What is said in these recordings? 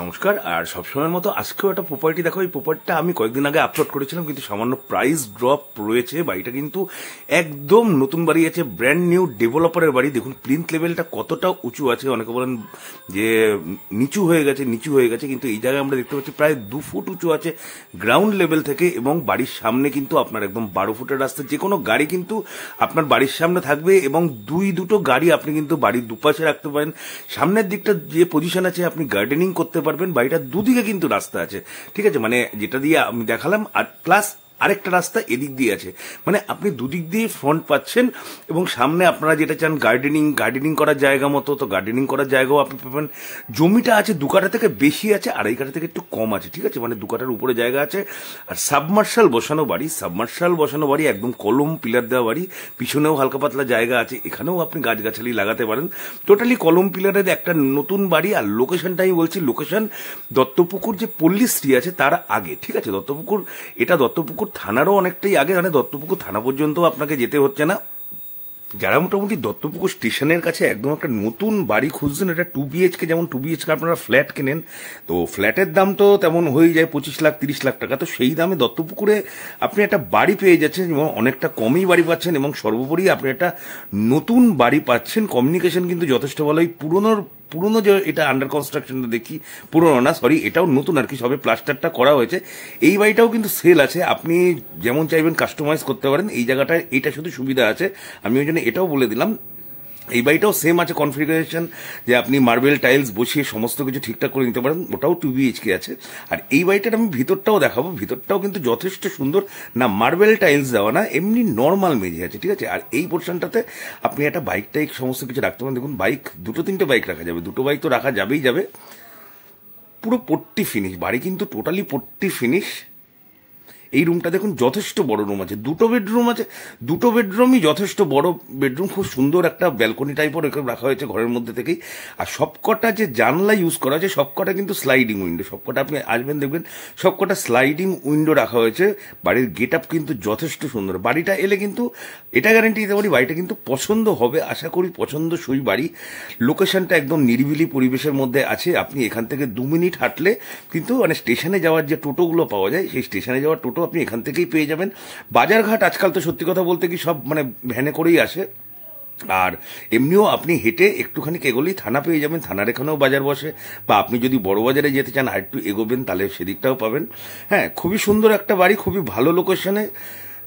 নমস্কার। আর সবসময়ের মতো আজকেও একটা প্রপার্টি দেখো। এই প্রপার্টিটা আমি কয়েকদিন আগে আপলোড করেছিলাম, কিন্তু সামান্য প্রাইস ড্রপ রয়েছে। বাড়িটা কিন্তু একদম নতুন বাড়ি আছে, ব্র্যান্ড নিউ ডেভেলপারের বাড়ি। দেখুন প্লিন্থ লেভেলটা কতটা উঁচু আছে। অনেকে বলেন যে নিচু হয়ে গেছে, কিন্তু এই জায়গায় আমরা দেখতে পাচ্ছি প্রায় 2 ফুট উঁচু আছে গ্রাউন্ড লেভেল থেকে। এবং বাড়ির সামনে কিন্তু আপনার একদম 12 ফুটের রাস্তা, যে কোনো গাড়ি কিন্তু আপনার বাড়ির সামনে থাকবে। এবং দুটো গাড়ি আপনি কিন্তু বাড়ির দুপাশে রাখতে পারেন। সামনের দিকটা যে পজিশন আছে আপনি গার্ডেনিং করতে পারবেন। বাড়িটার দুদিকে কিন্তু রাস্তা আছে, ঠিক আছে, মানে যেটা দিয়ে আমি দেখালাম। আর প্লাস আরেকটা রাস্তা এদিক দিয়ে আছে, মানে আপনি দুদিক দিয়ে ফ্রন্ট পাচ্ছেন। এবং সামনে আপনারা যেটা চান গার্ডেনিং করার জায়গা মতো, তো গার্ডেনিং করার জায়গাও আপনি পাবেন। জমিটা আছে 2 কাঠা থেকে বেশি আছে, 2.5 কাঠা থেকে একটু কম আছে, ঠিক আছে, মানে 2 কাঠার উপরে জায়গা আছে। আর সাবমার্শাল বসানো বাড়ি, একদম কলম পিলার দেওয়া বাড়ি। পিছনেও হালকা পাতলা জায়গা আছে, এখানেও আপনি গাছগাছালি লাগাতে পারেন। টোটালি কলম পিলারের একটা নতুন বাড়ি। আর লোকেশনটা আমি বলছি, লোকেশন দত্তপুকুর যে পল্লীশ্রী আছে তার আগে, ঠিক আছে। দত্তপুকুর থানারও অনেকটাই আগে, মানে দত্তপুকুর থানা পর্যন্ত আপনাকে যেতে হচ্ছে না। যারা মোটামুটি দত্তপুকুর স্টেশনের কাছে একদম একটা নতুন বাড়ি খুঁজছেন, এটা 2 BHK, যেমন 2 BHK আপনারা ফ্ল্যাট কেনেন, তো ফ্ল্যাটের দাম তো তেমন হয়ে যায় 25 লাখ 30 লাখ টাকা। তো সেই দামে দত্তপুকুরে আপনি একটা বাড়ি পেয়ে যাচ্ছেন, এবং অনেকটা কমেই বাড়ি পাচ্ছেন। এবং সর্বোপরি আপনি একটা নতুন বাড়ি পাচ্ছেন। কমিউনিকেশন কিন্তু যথেষ্ট ভালো। এই পুরনো যে এটা আন্ডার কনস্ট্রাকশনটা দেখি, পুরনো না সরি, এটাও নতুন আর কি, সবে প্লাস্টারটা করা হয়েছে। এই বাড়িটাও কিন্তু সেল আছে, আপনি যেমন চাইবেন কাস্টমাইজ করতে পারেন। এই জায়গাটায় এটা শুধু সুবিধা আছে, আমি ওই জন্য এটাও বলে দিলাম। এই বাড়িটাও সেম আছে কনফিগারেশন, যে আপনি মার্বেল টাইলস বসিয়ে সমস্ত কিছু ঠিকঠাক করে নিতে পারেন। ওটাও 2 BHK আছে। আর এই বাড়িটার আমি ভিতরটাও দেখাবো, ভিতরটাও কিন্তু যথেষ্ট সুন্দর। না মার্বেল টাইলস দেওয়া না, এমনি নর্মাল মেঝে আছে, ঠিক আছে। আর এই পোর্শনটাতে আপনি একটা বাইক সমস্ত কিছু রাখতে পারেন। দেখুন বাইক 2-3টে বাইক রাখা যাবে, 2টো বাইক তো রাখা যাবেই যাবে। পুরো পট্টি ফিনিশ বাড়ি, কিন্তু টোটালি পট্টি ফিনিশ। এই রুমটা দেখুন যথেষ্ট বড় রুম আছে, 2টো বেডরুম আছে, 2টো বেডরুমই যথেষ্ট বড় বেডরুম। খুব সুন্দর একটা ব্যালকনি টাইপের রাখা হয়েছে ঘরের মধ্যে থেকেই। আর সবকটা যে জানলা ইউজ করা হয়েছে সবকটা কিন্তু স্লাইডিং উইন্ডো, সবকটা আপনি আসবেন দেখবেন সবকটা স্লাইডিং উইন্ডো রাখা হয়েছে। বাড়ির গেট আপ কিন্তু যথেষ্ট সুন্দর। বাড়িটা এলে কিন্তু এটা গ্যারান্টি দিতে পারি বাড়িটা কিন্তু পছন্দ হবে, আশা করি পছন্দসই বাড়ি। লোকেশনটা একদম নিরিবিলি পরিবেশের মধ্যে আছে। আপনি এখান থেকে 2 মিনিট হাঁটলে কিন্তু মানে স্টেশনে যাওয়ার যে টোটোগুলো পাওয়া যায়, সেই স্টেশনে যাওয়ার টোটো আপনি এখান থেকেই পেয়ে যাবেন। বাজারঘাট আজকাল তো সত্যি কথা বলতে কি সব মানে ভ্যানে করেই আসে। আর এমনিও আপনি হেঁটে একটুখানি এগোলেই থানা পেয়ে যাবেন, থানার এখানেও বাজার বসে। বা আপনি যদি বড় বাজারে যেতে চান আর একটু এগোবেন, তাহলে সেদিকটাও পাবেন। হ্যাঁ, খুবই সুন্দর একটা বাড়ি, খুবই ভালো লোকেশনে।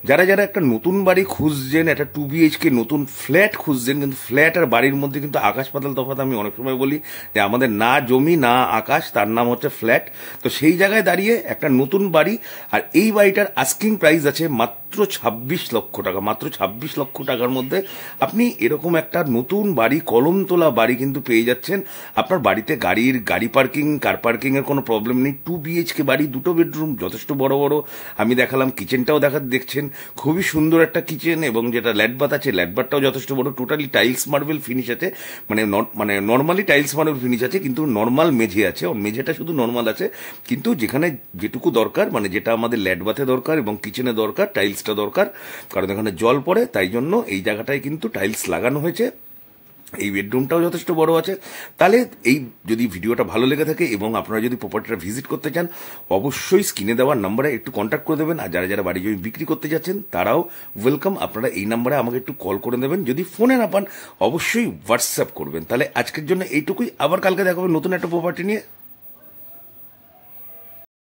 যারা একটা নতুন বাড়ি খুঁজছেন, একটা 2 BHK নতুন ফ্ল্যাট খুঁজছেন, কিন্তু ফ্ল্যাট আর বাড়ির মধ্যে কিন্তু আকাশ পাতাল তফাৎ। আমি অনেক সময় বলি যে আমাদের না জমি না আকাশ, তার নাম হচ্ছে ফ্ল্যাট। তো সেই জায়গায় দাঁড়িয়ে একটা নতুন বাড়ি। আর এই বাড়িটার আস্কিং প্রাইস আছে মাত্র 26 লক্ষ টাকা। মাত্র 26 লক্ষ টাকার মধ্যে আপনি এরকম একটা নতুন বাড়ি, কলমতোলা বাড়ি কিন্তু পেয়ে যাচ্ছেন। আপনার বাড়িতে গাড়ি পার্কিং, কার পার্কিং এর কোনো প্রবলেম নেই। 2 BHK বাড়ি, 2টো বেডরুম, যথেষ্ট বড় বড়। আমি দেখালাম কিচেনটাও দেখছেন, খুবই সুন্দর একটা কিচেন। এবং যেটা ল্যাটবাথ আছে, ল্যাটবাথটাও যথেষ্ট বড়। টোটালি টাইলস মার্বেল ফিনিশ আছে, মানে নর্মালি টাইলস মার্বেল ফিনিশ আছে, কিন্তু নর্মাল মেঝে আছে। মেঝেটা শুধু নর্মাল আছে, কিন্তু যেখানে যেটুকু দরকার, মানে যেটা আমাদের ল্যাটবাথে দরকার এবং কিচেনে দরকার, টাইলসটা দরকার, কারণ এখানে জল পড়ে, তাই জন্য এই জায়গাটায় কিন্তু টাইলস লাগানো হয়েছে। এই বেডরুমটাও যথেষ্ট বড় আছে। তাহলে এই যদি ভিডিওটা ভালো লেগে থাকে এবং আপনারা যদি প্রপার্টিটা ভিজিট করতে চান, অবশ্যই স্ক্রিনে দেওয়ার নাম্বারে একটু কন্ট্যাক্ট করে দেবেন। আর যারা বাড়ি জমি বিক্রি করতে যাচ্ছেন তারাও ওয়েলকাম, আপনারা এই নাম্বারে আমাকে একটু কল করে দেবেন। যদি ফোনে না পান অবশ্যই হোয়াটসঅ্যাপ করবেন। তাহলে আজকের জন্য এইটুকুই, আবার কালকে দেখা হবে নতুন একটা প্রপার্টি নিয়ে।